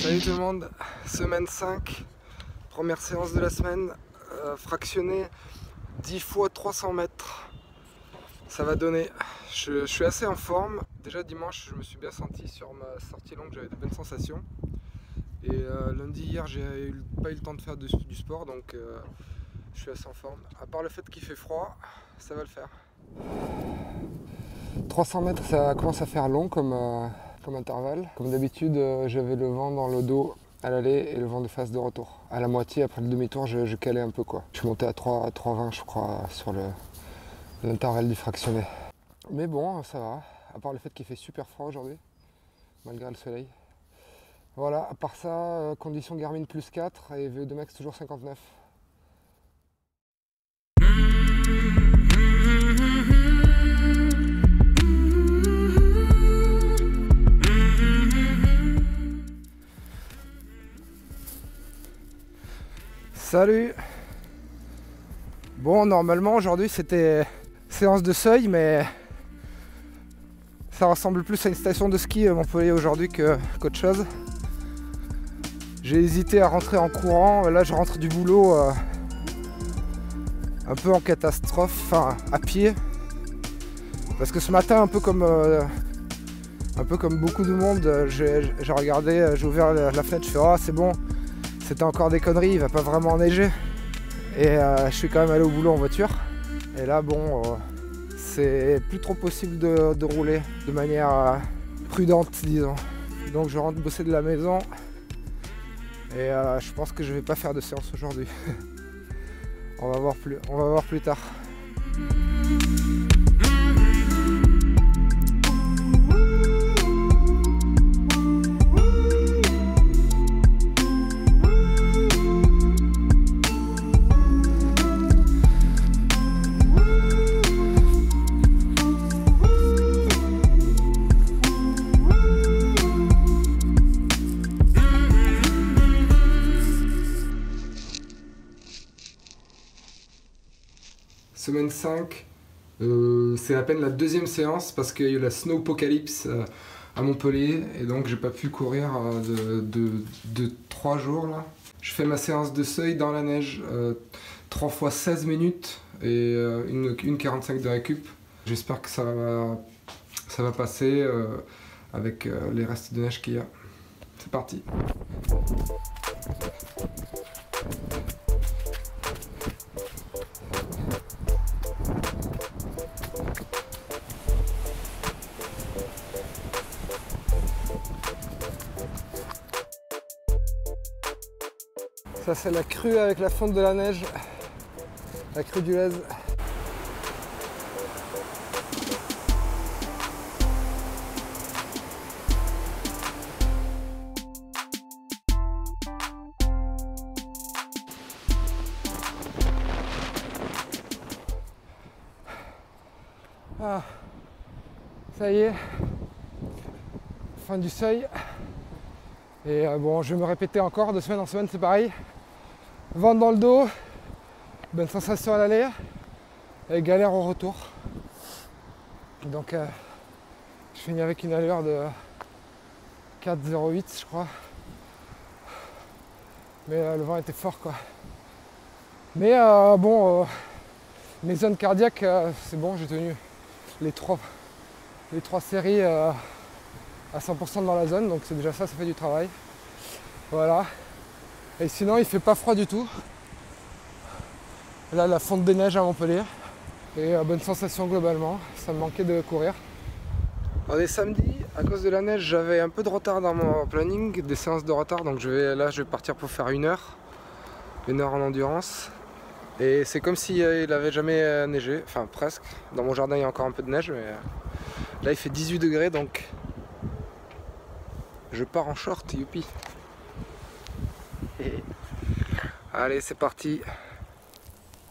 Salut tout le monde, semaine 5, première séance de la semaine, fractionnée 10 fois 300 mètres. Ça va donner, je suis assez en forme. Déjà dimanche je me suis bien senti sur ma sortie longue, j'avais de bonnes sensations. Et lundi hier j'ai pas eu le temps de faire du sport, donc je suis assez en forme. À part le fait qu'il fait froid, ça va le faire. 300 mètres ça commence à faire long comme intervalle. Comme d'habitude, j'avais le vent dans le dos à l'aller et le vent de face de retour. À la moitié, après le demi-tour, je calais un peu quoi. Je suis monté à 3,20 je crois sur l'intervalle du fractionné. Mais bon, ça va, à part le fait qu'il fait super froid aujourd'hui, malgré le soleil. Voilà, à part ça, condition Garmin plus 4 et VO2 max toujours 59. Salut! Bon, normalement aujourd'hui c'était séance de seuil, mais ça ressemble plus à une station de ski Montpellier aujourd'hui qu'autre chose. J'ai hésité à rentrer en courant, là je rentre du boulot un peu en catastrophe, enfin à pied. Parce que ce matin, un peu comme beaucoup de monde, j'ai regardé, j'ai ouvert la fenêtre, je fais oh c'est bon, c'était encore des conneries, il va pas vraiment neiger. Et je suis quand même allé au boulot en voiture. Et là bon, c'est plus trop possible de rouler de manière prudente disons. Donc je rentre bosser de la maison. Et je pense que je vais pas faire de séance aujourd'hui. On va voir plus tard. Semaine 5, c'est à peine la deuxième séance parce qu'il y a eu la Snowpocalypse à Montpellier et donc j'ai pas pu courir de 3 jours là. Je fais ma séance de seuil dans la neige, 3 fois 16 minutes et une 45 de récup. J'espère que ça va passer avec les restes de neige qu'il y a. C'est parti. Ça c'est la crue avec la fonte de la neige, la crue du Lez. Ah, ça y est, fin du seuil. Et bon, je vais me répéter encore, de semaine en semaine c'est pareil. Vent dans le dos, bonne sensation à l'aller et galère au retour. Donc je finis avec une allure de 4,08 je crois. Mais le vent était fort quoi. Mais bon, mes zones cardiaques, c'est bon, j'ai tenu les trois séries à 100% dans la zone, donc c'est déjà ça fait du travail. Voilà. Et sinon il fait pas froid du tout. Là la fonte des neiges à Montpellier. Et bonne sensation globalement, ça me manquait de courir. On est samedi, à cause de la neige j'avais un peu de retard dans mon planning, des séances de retard, donc je vais partir pour faire 1 heure en endurance. Et c'est comme s'il n'avait jamais neigé, enfin presque. Dans mon jardin il y a encore un peu de neige, mais là il fait 18 degrés donc je pars en short, youpi. Allez c'est parti.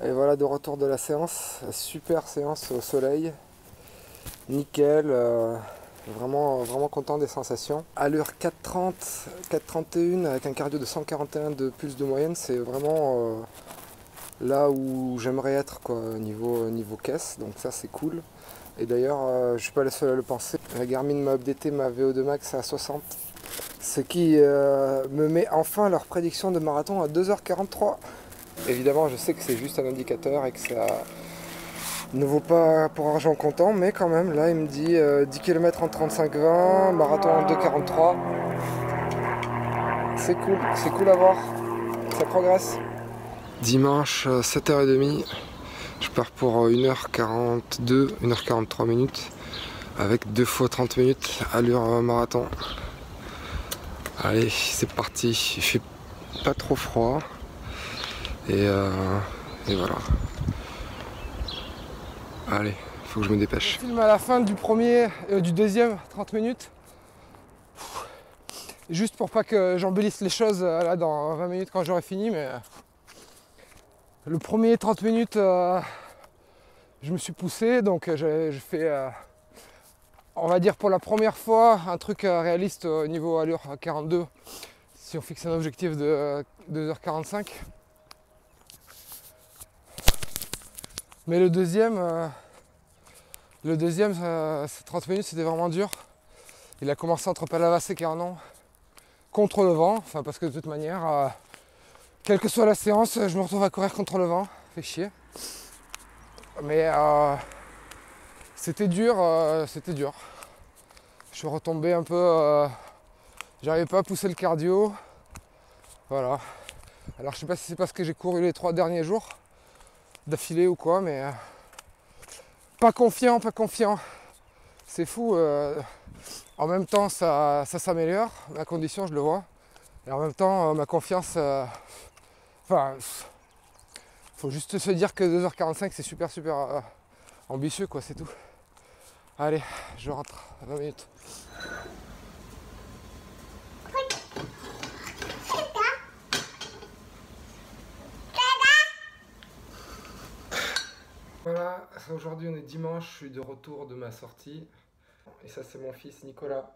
Et voilà de retour de la séance, super séance au soleil, nickel, vraiment content des sensations. Allure 4,30, 4,31 avec un cardio de 141 de pulse de moyenne, c'est vraiment là où j'aimerais être quoi, niveau caisse, donc ça c'est cool. Et d'ailleurs, je ne suis pas le seul à le penser. La Garmin m'a updaté ma VO2 max à 60. Ce qui me met enfin leur prédiction de marathon à 2h43. Évidemment, je sais que c'est juste un indicateur et que ça ne vaut pas pour argent comptant, mais quand même, là, il me dit 10 km en 35-20, marathon en 2h43. C'est cool à voir, ça progresse. Dimanche, 7h30, je pars pour 1h42, 1h43 minutes, avec 2 fois 30 minutes, allure marathon. Allez, c'est parti, il fait pas trop froid, et voilà. Allez, faut que je me dépêche. Je filme à la fin du deuxième 30 minutes. Juste pour pas que j'embellisse les choses là dans 20 minutes quand j'aurai fini, mais le premier 30 minutes je me suis poussé, donc je fais on va dire pour la première fois un truc réaliste au niveau allure 42 si on fixe un objectif de 2h45. Mais le deuxième ces 30 minutes c'était vraiment dur. Il a commencé entre Palavas et Carnon contre le vent, enfin parce que de toute manière, quelle que soit la séance, je me retrouve à courir contre le vent, fait chier. Mais c'était dur, Je suis retombé un peu, j'arrivais pas à pousser le cardio, voilà. Alors je sais pas si c'est parce que j'ai couru les 3 derniers jours d'affilée ou quoi, mais pas confiant. C'est fou. En même temps, ça s'améliore, ma condition, je le vois. Et en même temps, ma confiance. Enfin, faut juste se dire que 2h45, c'est super ambitieux, quoi, c'est tout. Allez, je rentre, 20 minutes. Voilà, aujourd'hui on est dimanche, je suis de retour de ma sortie. Et ça c'est mon fils Nicolas,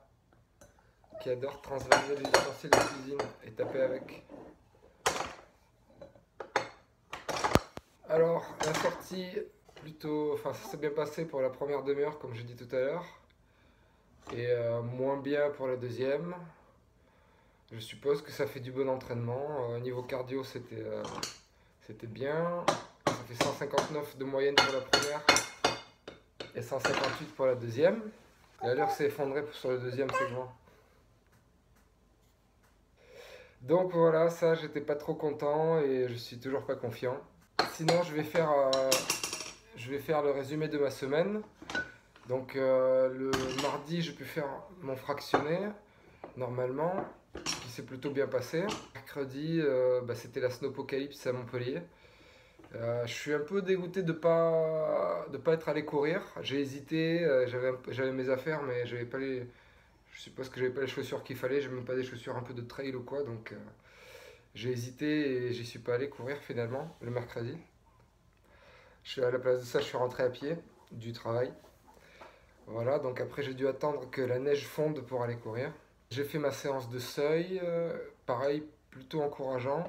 qui adore transvaser les ustensiles de cuisine et taper avec. Alors, la sortie, ça s'est bien passé pour la première demi-heure, comme j'ai dit tout à l'heure. Et moins bien pour la deuxième. Je suppose que ça fait du bon entraînement. Niveau cardio, c'était bien. Ça fait 159 de moyenne pour la première et 158 pour la deuxième. Et l'allure s'est effondrée sur le deuxième segment. Donc voilà, ça j'étais pas trop content et je suis toujours pas confiant. Sinon je vais faire le résumé de ma semaine. Donc le mardi j'ai pu faire mon fractionné normalement, qui s'est plutôt bien passé. Mercredi c'était la Snowpocalypse à Montpellier. Je suis un peu dégoûté de pas être allé courir. J'ai hésité, j'avais mes affaires, mais j'avais pas les. Je suppose que j'avais pas les chaussures qu'il fallait. J'ai même pas des chaussures un peu de trail ou quoi, donc j'ai hésité et j'y suis pas allé courir finalement le mercredi. À la place de ça, je suis rentré à pied du travail. Voilà, donc après j'ai dû attendre que la neige fonde pour aller courir. J'ai fait ma séance de seuil, pareil, plutôt encourageant.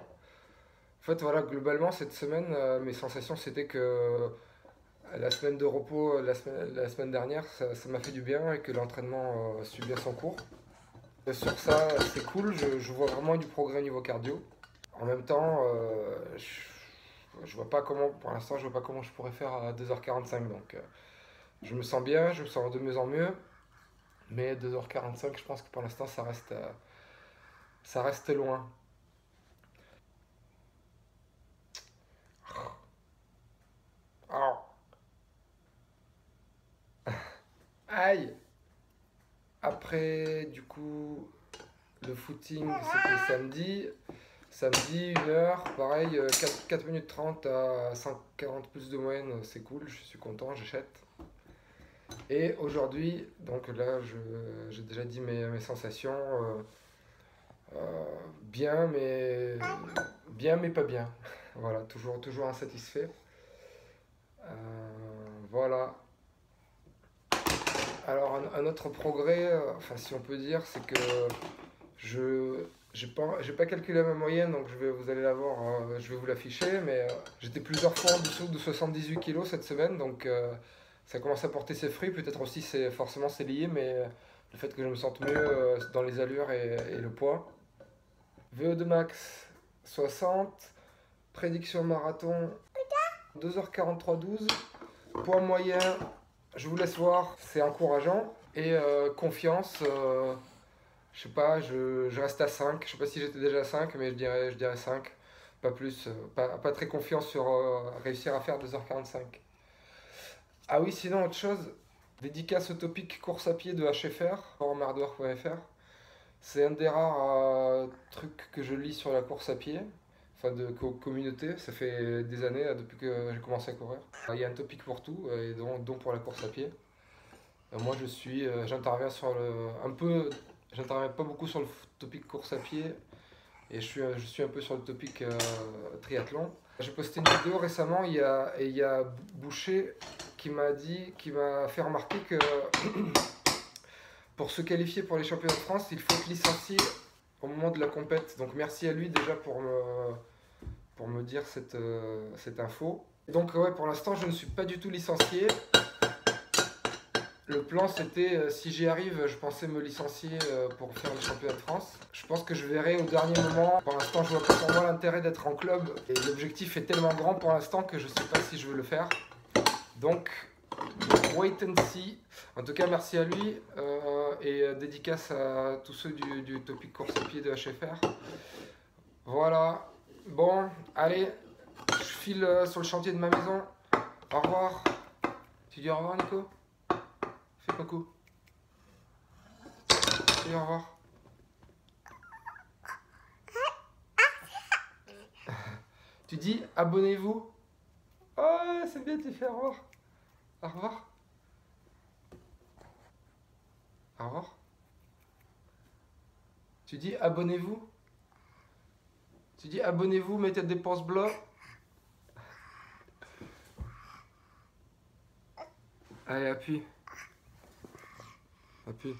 En fait, voilà, globalement, cette semaine, mes sensations, c'était que la semaine de repos, la semaine dernière, ça m'a fait du bien et que l'entraînement suit bien son cours. Et sur ça, c'est cool, je vois vraiment du progrès au niveau cardio. En même temps, je vois pas comment, pour l'instant, je vois pas comment je pourrais faire à 2h45. Donc, je me sens bien, je me sens de mieux en mieux. Mais 2h45, je pense que pour l'instant, ça reste loin. Aïe! Après, du coup, le footing, c'était samedi. Samedi, 1h, pareil, 4 minutes 30 à 140 plus de moyenne, c'est cool, je suis content, j'achète. Et aujourd'hui, donc là, j'ai déjà dit mes sensations. Bien, mais pas bien. Voilà, toujours insatisfait. Voilà. Alors un autre progrès, enfin si on peut dire, c'est que j'ai pas calculé ma moyenne, donc vous allez la voir, je vais vous l'afficher, mais j'étais plusieurs fois en dessous de 78 kg cette semaine, donc ça commence à porter ses fruits. Peut-être aussi forcément c'est lié, mais le fait que je me sente mieux dans les allures et le poids. VO2 max 60, prédiction marathon 2h43-12, poids moyen, je vous laisse voir, c'est encourageant. Et confiance, je sais pas, je reste à 5, je sais pas si j'étais déjà à 5, mais je dirais 5, pas plus, pas très confiant sur réussir à faire 2h45. Ah oui, sinon autre chose, dédicace au topic course à pied de HFR, forumhardware.fr. C'est un des rares trucs que je lis sur la course à pied, enfin de communauté. Ça fait des années depuis que j'ai commencé à courir. Il y a un topic pour tout, et dont pour la course à pied. Moi j'interviens sur j'interviens pas beaucoup sur le topic course à pied, et je suis un peu sur le topic triathlon. J'ai posté une vidéo récemment, il y a Boucher qui m'a fait remarquer que pour se qualifier pour les championnats de France, il faut être licencié au moment de la compète. Donc merci à lui déjà pour me dire cette info. Donc ouais, pour l'instant, je ne suis pas du tout licencié. Le plan, c'était, si j'y arrive, je pensais me licencier pour faire le championnat de France. Je pense que je verrai au dernier moment. Pour l'instant, je vois pas pour moi l'intérêt d'être en club. Et l'objectif est tellement grand pour l'instant que je sais pas si je veux le faire. Donc, wait and see. En tout cas, merci à lui et dédicace à tous ceux du topic course à pied de HFR. Voilà. Bon, allez, je file sur le chantier de ma maison. Au revoir. Tu dis au revoir, Nico? Fais coucou. Dis au revoir. Tu dis abonnez-vous. Oh, c'est bien, tu fais au revoir. Au revoir. Au revoir. Tu dis abonnez-vous. Tu dis abonnez-vous, mettez des pouces bleus. Allez, appuie. Appuie.